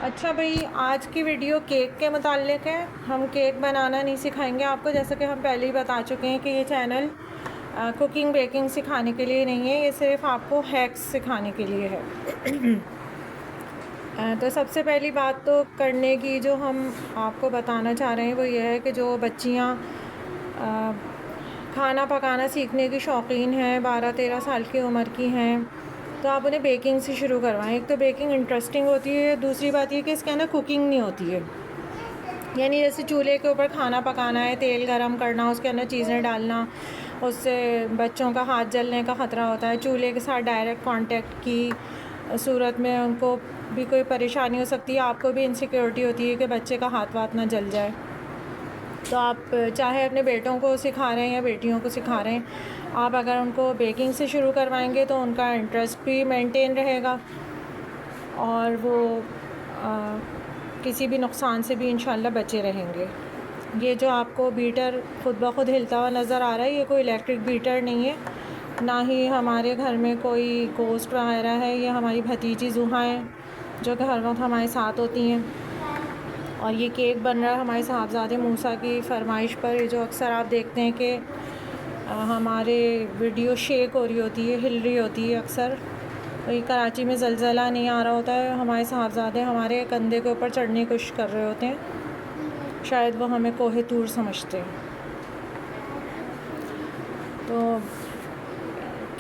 अच्छा भाई, आज की वीडियो केक के मुताल्लिक़ है। हम केक बनाना नहीं सिखाएंगे आपको, जैसा कि हम पहले ही बता चुके हैं कि ये चैनल कुकिंग बेकिंग सिखाने के लिए नहीं है, ये सिर्फ आपको हैक्स सिखाने के लिए है। तो सबसे पहली बात तो करने की जो हम आपको बताना चाह रहे हैं वो ये है कि जो बच्चियाँ खाना पकाना सीखने की शौकीन हैं, 12-13 साल की उम्र की हैं, तो आप उन्हें बेकिंग से शुरू करवाएं। एक तो बेकिंग इंटरेस्टिंग होती है, दूसरी बात ये कि इसके अंदर कुकिंग नहीं होती है। यानी जैसे चूल्हे के ऊपर खाना पकाना है, तेल गरम करना, उसके अंदर चीज़ें डालना, उससे बच्चों का हाथ जलने का ख़तरा होता है। चूल्हे के साथ डायरेक्ट कांटेक्ट की सूरत में उनको भी कोई परेशानी हो सकती है, आपको भी इनसिक्योरिटी होती है कि बच्चे का हाथ वाथ ना जल जाए। तो आप चाहे अपने बेटों को सिखा रहे हैं या बेटियों को सिखा रहे हैं, आप अगर उनको बेकिंग से शुरू करवाएंगे तो उनका इंटरेस्ट भी मेंटेन रहेगा और वो किसी भी नुकसान से भी इंशाल्लाह बचे रहेंगे। ये जो आपको बीटर खुद ब खुद हिलता हुआ नज़र आ रहा है, ये कोई इलेक्ट्रिक बीटर नहीं है, ना ही हमारे घर में कोई गोश्त वगैरह है। ये हमारी भतीजी जुहा है जो कि हर वक्त हमारे साथ होती हैं। और ये केक बन रहा है हमारे साहबज़ादे मूसा की फ़रमाइश पर। ये जो अक्सर आप देखते हैं कि हमारे वीडियो शेक हो रही होती है, हिल रही होती है अक्सर, तो ये कराची में ज़लज़ला नहीं आ रहा होता है, हमारे साहबज़ादे हमारे कंधे के ऊपर चढ़ने की कोशिश कर रहे होते हैं। शायद वो हमें कोहे तूर समझते हैं। तो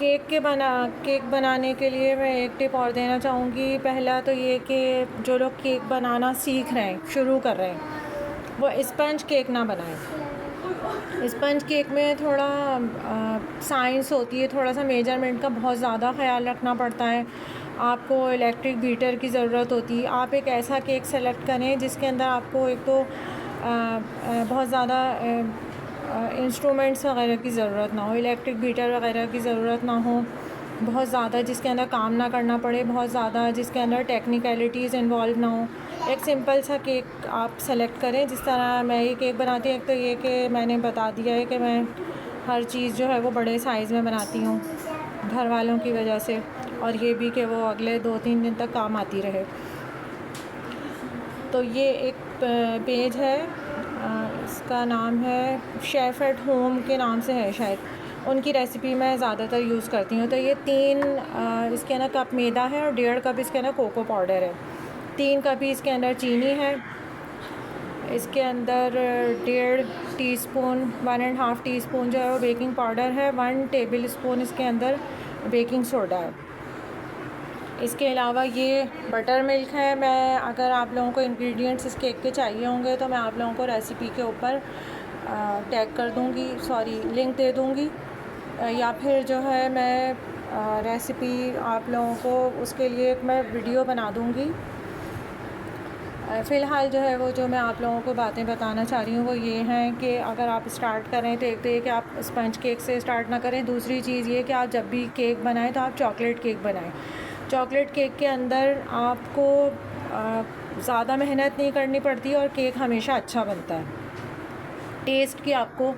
केक बनाने के लिए मैं एक टिप और देना चाहूँगी। पहला तो ये कि जो लोग केक बनाना सीख रहे हैं, शुरू कर रहे हैं, वो स्पंज केक ना बनाएं। स्पंज केक में थोड़ा साइंस होती है, थोड़ा सा मेजरमेंट का बहुत ज़्यादा ख़्याल रखना पड़ता है। आपको इलेक्ट्रिक बीटर की ज़रूरत होती है। आप एक ऐसा केक सेलेक्ट करें जिसके अंदर आपको एक तो बहुत ज़्यादा इंस्ट्रूमेंट्स वगैरह की ज़रूरत ना हो, इलेक्ट्रिक बीटर वगैरह की ज़रूरत ना हो, बहुत ज़्यादा जिसके अंदर काम ना करना पड़े, बहुत ज़्यादा जिसके अंदर टेक्निकलिटीज़ इन्वॉल्व ना हो। एक सिंपल सा केक आप सेलेक्ट करें। जिस तरह मैं ये केक बनाती हूँ, एक तो ये कि मैंने बता दिया है कि मैं हर चीज़ जो है वो बड़े साइज़ में बनाती हूँ घर वालों की वजह से, और ये भी कि वो अगले 2-3 दिन तक काम आती रहे। तो ये एक पेज है, इसका नाम है शेफ़ एट होम के नाम से है शायद, उनकी रेसिपी मैं ज़्यादातर यूज़ करती हूँ। तो ये 3 इसके अंदर कप मैदा है और 1.5 कप इसके अंदर कोको पाउडर है, 3 कप ही इसके अंदर चीनी है, इसके अंदर 1.5 टीस्पून 1.5 टीस्पून जो है वो बेकिंग पाउडर है, 1 टेबल स्पून इसके अंदर बेकिंग सोडा है। इसके अलावा ये बटर मिल्क है। मैं अगर आप लोगों को इंग्रेडिएंट्स इस केक के चाहिए होंगे तो मैं आप लोगों को रेसिपी के ऊपर टैग कर दूँगी, लिंक दे दूँगी, या फिर जो है मैं रेसिपी आप लोगों को उसके लिए मैं वीडियो बना दूँगी। फ़िलहाल जो है वो जो मैं आप लोगों को बातें बताना चाह रही हूँ वो ये हैं कि अगर आप स्टार्ट करें तो एक तो ये कि आप स्पंज केक से स्टार्ट ना करें। दूसरी चीज़ ये कि आप जब भी केक बनाएं तो आप चॉकलेट केक बनाएं। चॉकलेट केक के अंदर आपको ज़्यादा मेहनत नहीं करनी पड़ती और केक हमेशा अच्छा बनता है। टेस्ट की आपको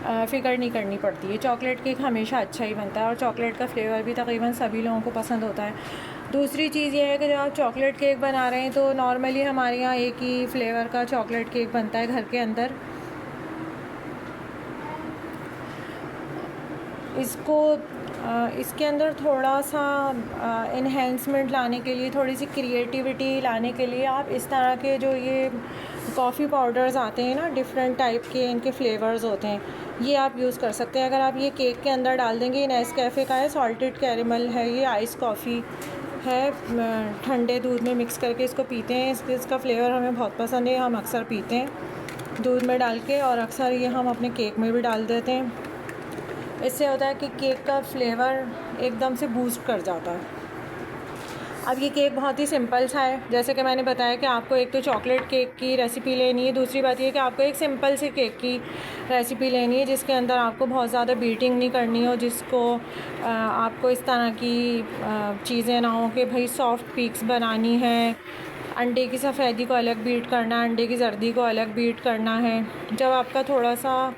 फ़िक्र नहीं करनी पड़ती है, चॉकलेट केक हमेशा अच्छा ही बनता है और चॉकलेट का फ्लेवर भी तकरीबन सभी लोगों को पसंद होता है। दूसरी चीज़ ये है कि जब आप चॉकलेट केक बना रहे हैं तो नॉर्मली हमारे यहाँ एक ही फ्लेवर का चॉकलेट केक बनता है घर के अंदर। इसके अंदर थोड़ा सा इन्हेंसमेंट लाने के लिए, थोड़ी सी क्रिएटिविटी लाने के लिए आप इस तरह के जो ये कॉफ़ी पाउडर्स आते हैं ना, डिफरेंट टाइप के इनके फ्लेवर्स होते हैं, ये आप यूज़ कर सकते हैं। अगर आप ये केक के अंदर डाल देंगे, नेस्कैफ़े का है, सॉल्टेड कैरेमल है, ये आइस कॉफ़ी है, ठंडे दूध में मिक्स करके इसको पीते हैं। इसका फ्लेवर हमें बहुत पसंद है, हम अक्सर पीते हैं दूध में डाल के, और अक्सर ये हम अपने केक में भी डाल देते हैं। इससे होता है कि केक का फ्लेवर एकदम से बूस्ट कर जाता है। अब ये केक बहुत ही सिंपल सा है, जैसे कि मैंने बताया कि आपको एक तो चॉकलेट केक की रेसिपी लेनी है, दूसरी बात ये कि आपको एक सिंपल से केक की रेसिपी लेनी है जिसके अंदर आपको बहुत ज़्यादा बीटिंग नहीं करनी हो, जिसको आपको इस तरह की चीज़ें ना हो कि भाई सॉफ्ट पीक्स बनानी है, अंडे की सफ़ेदी को अलग बीट करना है, अंडे की जर्दी को अलग बीट करना है। जब आपका थोड़ा सा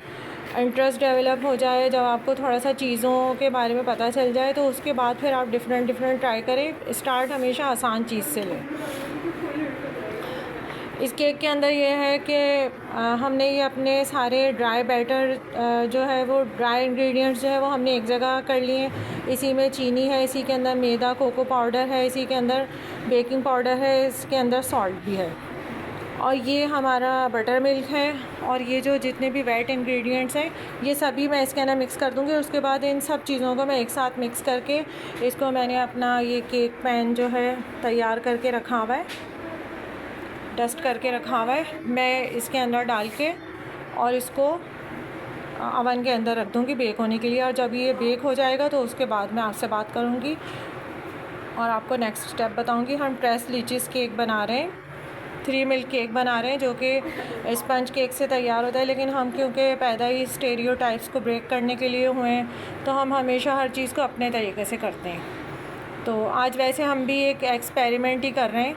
इंटरेस्ट डेवलप हो जाए, जब आपको थोड़ा सा चीज़ों के बारे में पता चल जाए, तो उसके बाद फिर आप डिफरेंट ट्राई करें। स्टार्ट हमेशा आसान चीज़ से लें। इस केक के अंदर ये है कि हमने ये अपने सारे ड्राई बैटर जो है वो ड्राई इंग्रेडिएंट्स जो है वो हमने एक जगह कर लिए। इसी में चीनी है, इसी के अंदर मैदा कोको पाउडर है, इसी के अंदर बेकिंग पाउडर है, इसके अंदर सॉल्ट भी है, और ये हमारा बटर मिल्क है। और ये जो जितने भी वेट इंग्रेडिएंट्स हैं ये सभी मैं इसके अंदर मिक्स कर दूँगी। उसके बाद इन सब चीज़ों को मैं एक साथ मिक्स करके इसको मैंने अपना ये केक पैन जो है तैयार करके रखा हुआ है, डस्ट करके रखा हुआ है। मैं इसके अंदर डाल के और इसको अवन के अंदर रख दूँगी बेक होने के लिए। और जब ये बेक हो जाएगा तो उसके बाद मैं आपसे बात करूँगी और आपको नेक्स्ट स्टेप बताऊँगी। हम ट्रेस लीचीज़ केक बना रहे हैं, 3 मिल्क केक बना रहे हैं जो कि स्पंज केक से तैयार होता है, लेकिन हम क्योंकि पैदा ही स्टेरियोटाइप्स को ब्रेक करने के लिए हुए हैं तो हम हमेशा हर चीज़ को अपने तरीके से करते हैं। तो आज वैसे हम भी एक एक्सपेरिमेंट ही कर रहे हैं,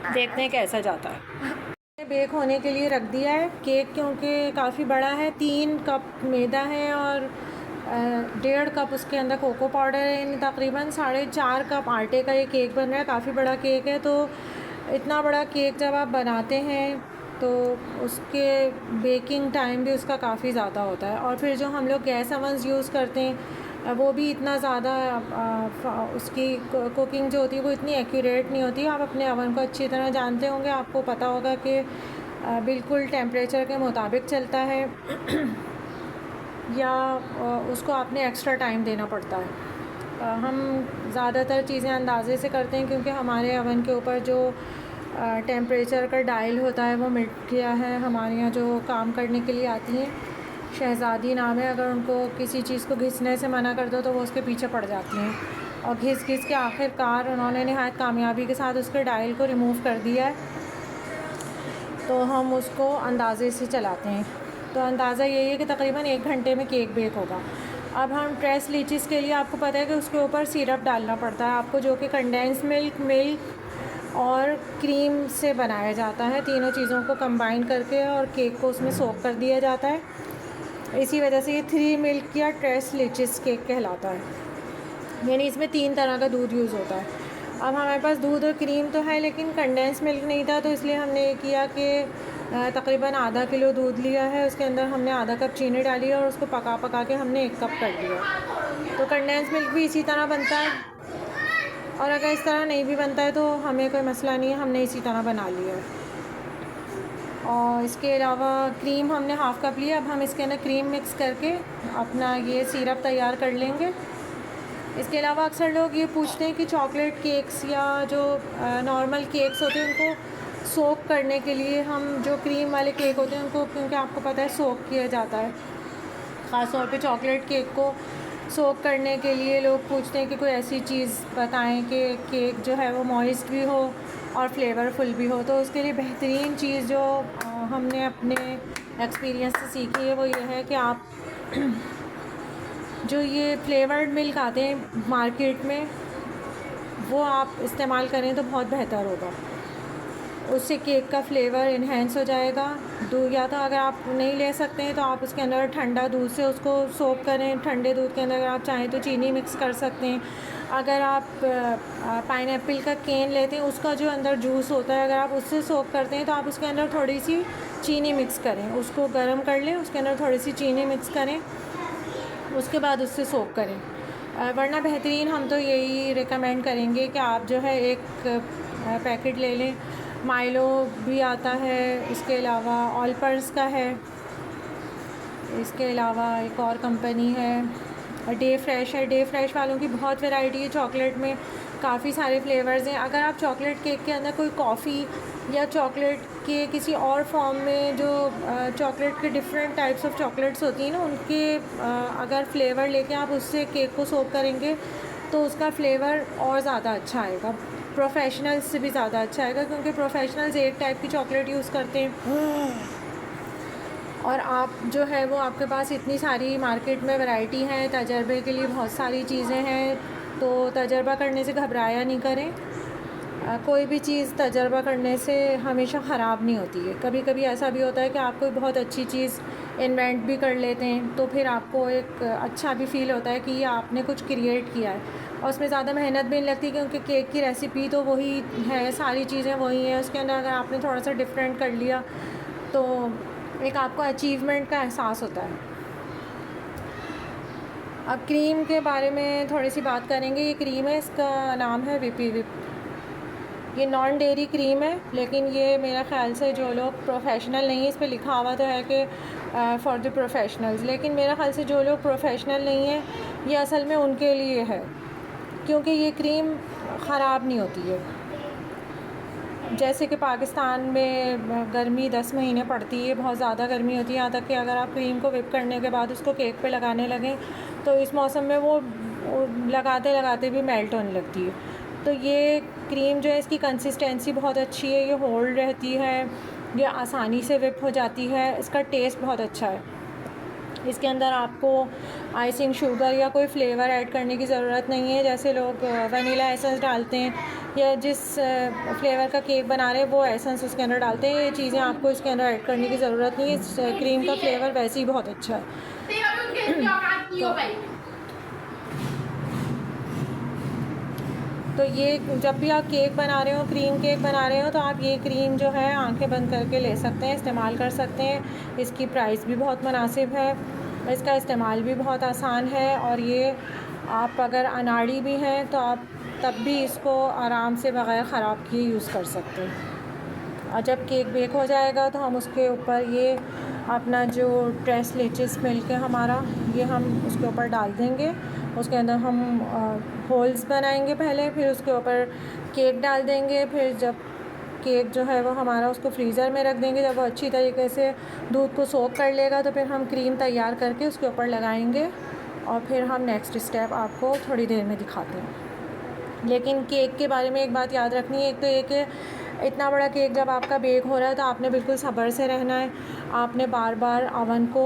देखते हैं कैसा जाता है। बेक होने के लिए रख दिया है केक, क्योंकि काफ़ी बड़ा है, 3 कप मैदा है और 1.5 कप उसके अंदर कोको पाउडर है, यानी तकरीबन 4.5 कप आटे का ये केक बन रहा है। काफ़ी बड़ा केक है, तो इतना बड़ा केक जब आप बनाते हैं तो उसके बेकिंग टाइम भी उसका काफ़ी ज़्यादा होता है। और फिर जो हम लोग गैस अवन्स यूज़ करते हैं वो भी इतना ज़्यादा उसकी कुकिंग जो होती है वो इतनी एक्यूरेट नहीं होती। आप अपने अवन को अच्छी तरह जानते होंगे, आपको पता होगा कि बिल्कुल टेम्परेचर के मुताबिक चलता है या उसको आपने एक्स्ट्रा टाइम देना पड़ता है। हम ज़्यादातर चीज़ें अंदाज़े से करते हैं क्योंकि हमारे अवन के ऊपर जो टेम्परेचर का डायल होता है वो मिट गया है। हमारे यहाँ जो काम करने के लिए आती हैं, शहज़ादी नाम है, अगर उनको किसी चीज़ को घिसने से मना कर दो तो वो उसके पीछे पड़ जाती हैं, और घिस घिस के आखिरकार उन्होंने नहायत कामयाबी के साथ उसके डायल को रिमूव कर दिया है। तो हम उसको अंदाज़े से चलाते हैं, तो अंदाज़ा यही है कि तकरीबन 1 घंटे में केक बेक होगा। अब हम ट्रेस लीचीज़ के लिए आपको पता है कि उसके ऊपर सिरप डालना पड़ता है आपको, जो कि कंडेंस मिल्क और क्रीम से बनाया जाता है। तीनों चीज़ों को कंबाइन करके और केक को उसमें सोक कर दिया जाता है। इसी वजह से ये 3 मिल्क या ट्रेस लीचीज़ केक कहलाता है, यानी इसमें 3 तरह का दूध यूज़ होता है। अब हमारे पास दूध और क्रीम तो है लेकिन कंडेंस मिल्क नहीं था, तो इसलिए हमने ये किया कि तकरीबन आधा किलो दूध लिया है, उसके अंदर हमने आधा कप चीनी डाली और उसको पका पका के हमने 1 कप कर दिया। तो कंडेंस मिल्क भी इसी तरह बनता है, और अगर इस तरह नहीं भी बनता है तो हमें कोई मसला नहीं है, हमने इसी तरह बना लिया है। और इसके अलावा क्रीम हमने हाफ़ कप लिया। अब हम इसके अंदर क्रीम मिक्स करके अपना ये सिरप तैयार कर लेंगे। इसके अलावा अक्सर लोग ये पूछते हैं कि चॉकलेट केक्स या जो नॉर्मल केक्स होते हैं उनको सोक करने के लिए हम जो क्रीम वाले केक होते हैं उनको, क्योंकि आपको पता है सोक किया जाता है, ख़ास तौर पे चॉकलेट केक को सोक करने के लिए लोग पूछते हैं कि कोई ऐसी चीज़ बताएं कि केक जो है वो मॉइस्ट भी हो और फ्लेवरफुल भी हो। तो उसके लिए बेहतरीन चीज़ जो हमने अपने एक्सपीरियंस से सीखी है वो ये है कि आप जो ये फ्लेवर्ड मिल्क आते हैं मार्केट में वो आप इस्तेमाल करें तो बहुत बेहतर होगा, उससे केक का फ्लेवर इन्हेंस हो जाएगा। दूध या तो अगर आप नहीं ले सकते हैं तो आप उसके अंदर ठंडा दूध से उसको सोक करें, ठंडे दूध के अंदर अगर आप चाहें तो चीनी मिक्स कर सकते हैं। अगर आप पाइनएप्पल का केन लेते हैं उसका जो अंदर जूस होता है अगर आप उससे सोक करते हैं तो आप उसके अंदर थोड़ी सी चीनी मिक्स करें, उसको गर्म कर लें, उसके अंदर थोड़ी सी चीनी मिक्स करें, उसके बाद उससे सोक करें। वरना बेहतरीन हम तो यही रिकमेंड करेंगे कि आप जो है एक पैकेट ले लें। माइलो भी आता है, इसके अलावा ऑलपर्स का है, इसके अलावा एक और कंपनी है डे फ्रेश है। डे फ्रेश वालों की बहुत वैरायटी है चॉकलेट में, काफ़ी सारे फ्लेवर्स हैं। अगर आप चॉकलेट केक के अंदर कोई कॉफ़ी या चॉकलेट के किसी और फॉर्म में जो चॉकलेट के डिफरेंट टाइप्स ऑफ चॉकलेट्स होती हैं ना उनके अगर फ्लेवर लेके आप उससे केक को सोक करेंगे तो उसका फ्लेवर और ज़्यादा अच्छा आएगा, प्रोफेशनल्स से भी ज़्यादा अच्छा आएगा, क्योंकि प्रोफेशनल्स एक टाइप की चॉकलेट यूज़ करते हैं और आप जो है वो आपके पास इतनी सारी मार्केट में वैरायटी है, तजर्बे के लिए बहुत सारी चीज़ें हैं। तो तजर्बा करने से घबराया नहीं करें। कोई भी चीज़ तजर्बा करने से हमेशा ख़राब नहीं होती है। कभी कभी ऐसा भी होता है कि आप कोई बहुत अच्छी चीज़ इन्वेंट भी कर लेते हैं तो फिर आपको एक अच्छा भी फ़ील होता है कि ये आपने कुछ क्रिएट किया है। और उसमें ज़्यादा मेहनत भी नहीं लगती क्योंकि केक की रेसिपी तो वही है, सारी चीज़ें वही हैं। उसके अंदर अगर आपने थोड़ा सा डिफरेंट कर लिया तो एक आपको अचीवमेंट का एहसास होता है। अब क्रीम के बारे में थोड़ी सी बात करेंगे। ये क्रीम है, इसका नाम है विपी विप। ये नॉन डेयरी क्रीम है, लेकिन ये मेरा ख़्याल से जो लोग प्रोफेशनल नहीं है, इस पर लिखा हुआ तो है कि फ़ॉर द प्रोफेशनल्स, लेकिन मेरा ख़्याल से जो लोग प्रोफेशनल नहीं है ये असल में उनके लिए है, क्योंकि ये क्रीम ख़राब नहीं होती है। जैसे कि पाकिस्तान में गर्मी 10 महीने पड़ती है, बहुत ज़्यादा गर्मी होती है, यहाँ तक कि अगर आप क्रीम को विप करने के बाद उसको केक पे लगाने लगें तो इस मौसम में वो लगाते लगाते भी मेल्ट होने लगती है। तो ये क्रीम जो है, इसकी कंसिस्टेंसी बहुत अच्छी है, ये होल्ड रहती है, ये आसानी से विप हो जाती है, इसका टेस्ट बहुत अच्छा है। इसके अंदर आपको आइसिंग शुगर या कोई फ्लेवर ऐड करने की ज़रूरत नहीं है। जैसे लोग वनीला एसेंस डालते हैं या जिस फ्लेवर का केक बना रहे हैं वो एसेंस उसके अंदर डालते हैं, ये चीज़ें आपको इसके अंदर ऐड करने की ज़रूरत नहीं है। इस क्रीम का फ्लेवर वैसे ही बहुत अच्छा है। तो ये जब भी आप केक बना रहे हो, क्रीम केक बना रहे हो, तो आप ये क्रीम जो है आंखें बंद करके ले सकते हैं, इस्तेमाल कर सकते हैं। इसकी प्राइस भी बहुत मुनासिब है, इसका इस्तेमाल भी बहुत आसान है, और ये आप अगर अनाड़ी भी हैं तो आप तब भी इसको आराम से बग़ैर ख़राब किए यूज़ कर सकते हैं। और जब केक बेक हो जाएगा तो हम उसके ऊपर ये अपना जो ट्रेस लेचिस मिल्क है हमारा, ये हम उसके ऊपर डाल देंगे। उसके अंदर हम होल्स बनाएंगे पहले, फिर उसके ऊपर केक डाल देंगे। फिर जब केक जो है वो हमारा, उसको फ्रीज़र में रख देंगे। जब वो अच्छी तरीके से दूध को सोख कर लेगा तो फिर हम क्रीम तैयार करके उसके ऊपर लगाएंगे, और फिर हम नेक्स्ट स्टेप आपको थोड़ी देर में दिखाते हैं। लेकिन केक के बारे में एक बात याद रखनी है, एक तो ये कि इतना बड़ा केक जब आपका बेक हो रहा है तो आपने बिल्कुल सब्र से रहना है। आपने बार बार अवन को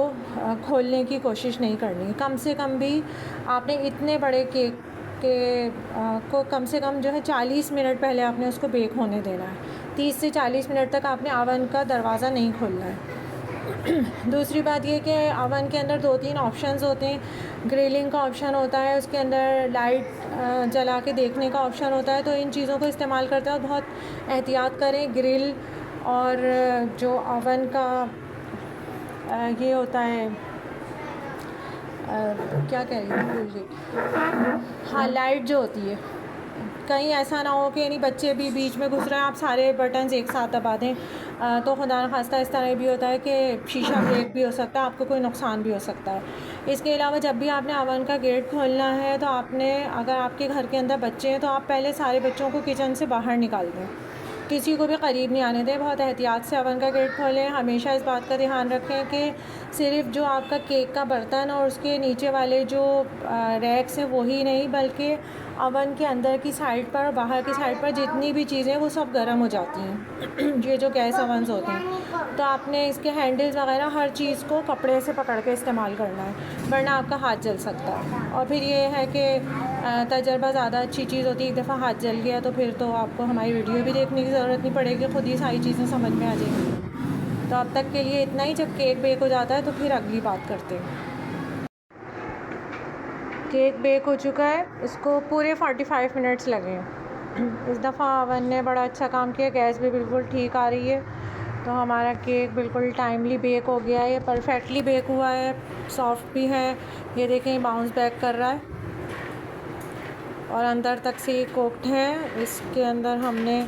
खोलने की कोशिश नहीं करनी है। कम से कम भी आपने इतने बड़े केक के को कम से कम जो है 40 मिनट पहले आपने उसको बेक होने देना है। 30 से 40 मिनट तक आपने अवन का दरवाज़ा नहीं खोलना है। दूसरी बात ये कि अवन के अंदर 2-3 ऑप्शंस होते हैं। ग्रिलिंग का ऑप्शन होता है, उसके अंदर लाइट जला के देखने का ऑप्शन होता है। तो इन चीज़ों को इस्तेमाल करते वक्त बहुत एहतियात करें। ग्रिल और जो अवन का ये होता है, क्या कह रही हूँ, भूल गई। हाँ, लाइट जो होती है, कहीं ऐसा ना हो कि यानी बच्चे भी बीच में घुस रहे हैं, आप सारे बटन्स एक साथ दबा दें, तो खुदा न खास्ता इस तरह भी होता है कि शीशा ब्रेक भी हो सकता है, आपको कोई नुकसान भी हो सकता है। इसके अलावा जब भी आपने अवन का गेट खोलना है तो आपने, अगर आपके घर के अंदर बच्चे हैं तो आप पहले सारे बच्चों को किचन से बाहर निकाल दें, किसी को भी करीब नहीं आने दें। बहुत एहतियात से अवन का गेट खोलें। हमेशा इस बात का ध्यान रखें कि सिर्फ़ जो आपका केक का बर्तन और उसके नीचे वाले जो रैक्स हैं वही नहीं, बल्कि अवन के अंदर की साइड पर और बाहर की साइड पर जितनी भी चीज़ें वो सब गर्म हो जाती हैं। ये जो गैस अवन्स होते हैं, तो आपने इसके हैंडल्स वगैरह हर चीज़ को कपड़े से पकड़ के इस्तेमाल करना है, वरना आपका हाथ जल सकता है। और फिर ये है कि तजर्बा ज़्यादा अच्छी चीज़ होती है। एक दफ़ा हाथ जल गया तो फिर तो आपको हमारी वीडियो भी देखने की ज़रूरत नहीं पड़ेगी, ख़ुद ही सारी चीज़ें समझ में आ जाएंगी। तो अब तक के लिए इतना ही। जब केक बेक हो जाता है तो फिर अगली बात करते हैं। केक बेक हो चुका है, इसको पूरे 45 मिनट्स लगे हैं। इस दफ़ा अवन ने बड़ा अच्छा काम किया, गैस भी बिल्कुल ठीक आ रही है, तो हमारा केक बिल्कुल टाइमली बेक हो गया है। ये परफेक्टली बेक हुआ है, सॉफ्ट भी है। ये देखें, बाउंस बैक कर रहा है और अंदर तक से ये कोक्ड है। इसके अंदर हमने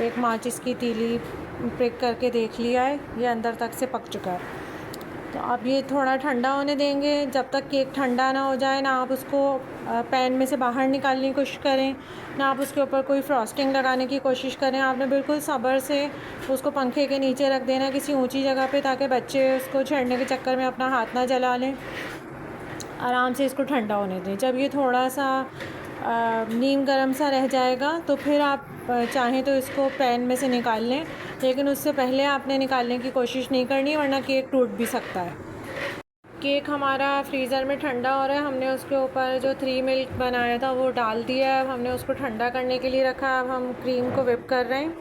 एक माचिस की तीली प्रिक करके देख लिया है, ये अंदर तक से पक चुका है। तो अब ये थोड़ा ठंडा होने देंगे। जब तक केक ठंडा ना हो जाए, ना आप उसको पैन में से बाहर निकालने की कोशिश करें, ना आप उसके ऊपर कोई फ्रॉस्टिंग लगाने की कोशिश करें। आपने बिल्कुल सब्र से उसको पंखे के नीचे रख देना किसी ऊंची जगह पे, ताकि बच्चे उसको छेड़ने के चक्कर में अपना हाथ ना जला लें। आराम से इसको ठंडा होने दें। जब ये थोड़ा सा नीम गर्म सा रह जाएगा तो फिर आप चाहें तो इसको पैन में से निकाल लें, लेकिन उससे पहले आपने निकालने की कोशिश नहीं करनी, वरना केक टूट भी सकता है। केक हमारा फ्रीज़र में ठंडा हो रहा है। हमने उसके ऊपर जो 3 मिल्क बनाया था वो डाल दिया है। अब हमने उसको ठंडा करने के लिए रखा है। अब हम क्रीम को विप कर रहे हैं।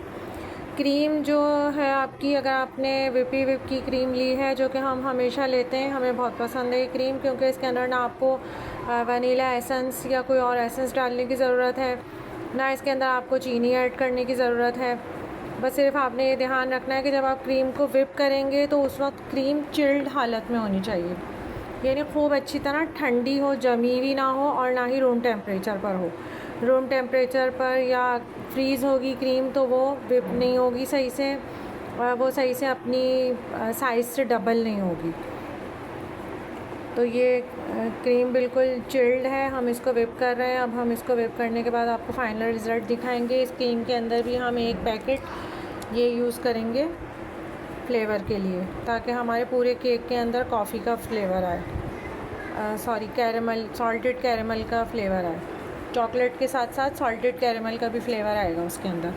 क्रीम जो है आपकी, अगर आपने विपी विप की क्रीम ली है, जो कि हम हमेशा लेते हैं, हमें बहुत पसंद है ये क्रीम, क्योंकि इसके अंदर ना आपको वनीला एसेंस या कोई और एसेंस डालने की ज़रूरत है, ना इसके अंदर आपको चीनी ऐड करने की ज़रूरत है। बस सिर्फ आपने ये ध्यान रखना है कि जब आप क्रीम को विप करेंगे तो उस वक्त क्रीम चिल्ड हालत में होनी चाहिए, यानी खूब अच्छी तरह ठंडी हो, जमी हुई ना हो, और ना ही रूम टेम्परेचर पर हो। रूम टेम्परेचर पर या फ्रीज़ होगी क्रीम तो वो विप नहीं होगी सही से, वो सही से अपनी साइज़ से डबल नहीं होगी। तो ये क्रीम बिल्कुल चिल्ड है, हम इसको विप कर रहे हैं। अब हम इसको विप करने के बाद आपको फाइनल रिज़ल्ट दिखाएंगे। इस क्रीम के अंदर भी हम एक पैकेट ये यूज़ करेंगे फ्लेवर के लिए, ताकि हमारे पूरे केक के अंदर कॉफ़ी का फ्लेवर आए, सॉरी कैरेमल, सॉल्टेड कैरेमल का फ्लेवर आए। चॉकलेट के साथ साथ सॉल्टेड कैरेमल का भी फ्लेवर आएगा उसके अंदर।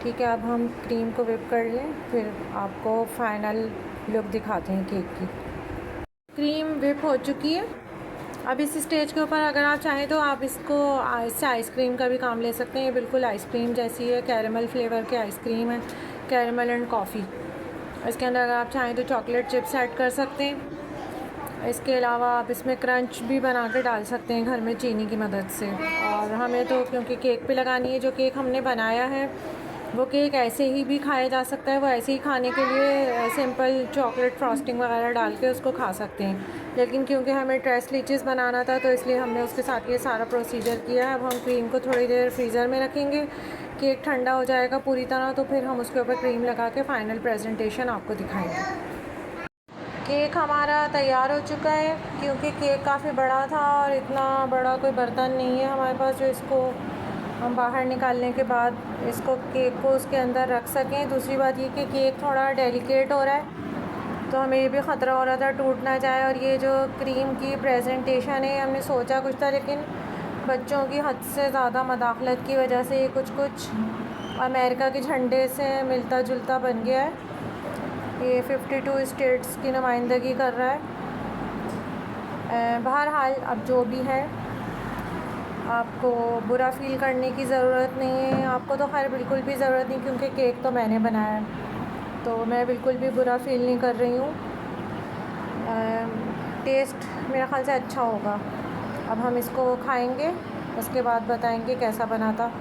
ठीक है, अब हम क्रीम को विप कर लें, फिर आपको फाइनल लुक दिखाते हैं केक की। क्रीम विप हो चुकी है। अब इस स्टेज के ऊपर अगर आप चाहें तो आप इससे आइसक्रीम का भी काम ले सकते हैं। ये बिल्कुल आइसक्रीम जैसी है, कैरेमल फ्लेवर की आइसक्रीम है, कैरेमल एंड कॉफ़ी। इसके अंदर अगर आप चाहें तो चॉकलेट चिप्स ऐड कर सकते हैं। इसके अलावा आप इसमें क्रंच भी बना के डाल सकते हैं घर में चीनी की मदद से। और हमें तो क्योंकि केक पे लगानी है, जो केक हमने बनाया है वो केक ऐसे ही भी खाया जा सकता है, वो ऐसे ही खाने के लिए सिंपल चॉकलेट फ्रॉस्टिंग वगैरह डाल के उसको खा सकते हैं। लेकिन क्योंकि हमें ट्रेस लीचीज़ बनाना था तो इसलिए हमने उसके साथ ये सारा प्रोसीजर किया है। अब हम क्रीम को थोड़ी देर फ्रीज़र में रखेंगे, केक ठंडा हो जाएगा पूरी तरह, तो फिर हम उसके ऊपर क्रीम लगा के फ़ाइनल प्रेजेंटेशन आपको दिखाएंगे। केक हमारा तैयार हो चुका है। क्योंकि केक काफ़ी बड़ा था और इतना बड़ा कोई बर्तन नहीं है हमारे पास जो इसको हम बाहर निकालने के बाद इसको केक को उसके अंदर रख सकें। दूसरी बात ये कि केक थोड़ा डेलिकेट हो रहा है, तो हमें ये भी ख़तरा हो रहा था टूट ना जाए। और ये जो क्रीम की प्रेजेंटेशन है, हमने सोचा कुछ था, लेकिन बच्चों की हद से ज़्यादा मदाखलत की वजह से ये कुछ अमेरिका के झंडे से मिलता जुलता बन गया है। ये 52 स्टेट्स की नुमाइंदगी कर रहा है। बहरहाल अब जो भी है, आपको बुरा फ़ील करने की ज़रूरत नहीं है। आपको तो खैर बिल्कुल भी ज़रूरत नहीं, क्योंकि केक तो मैंने बनाया है, तो मैं बिल्कुल भी बुरा फ़ील नहीं कर रही हूँ। टेस्ट मेरा ख़्याल से अच्छा होगा। अब हम इसको खाएंगे, उसके बाद बताएंगे कैसा बना था।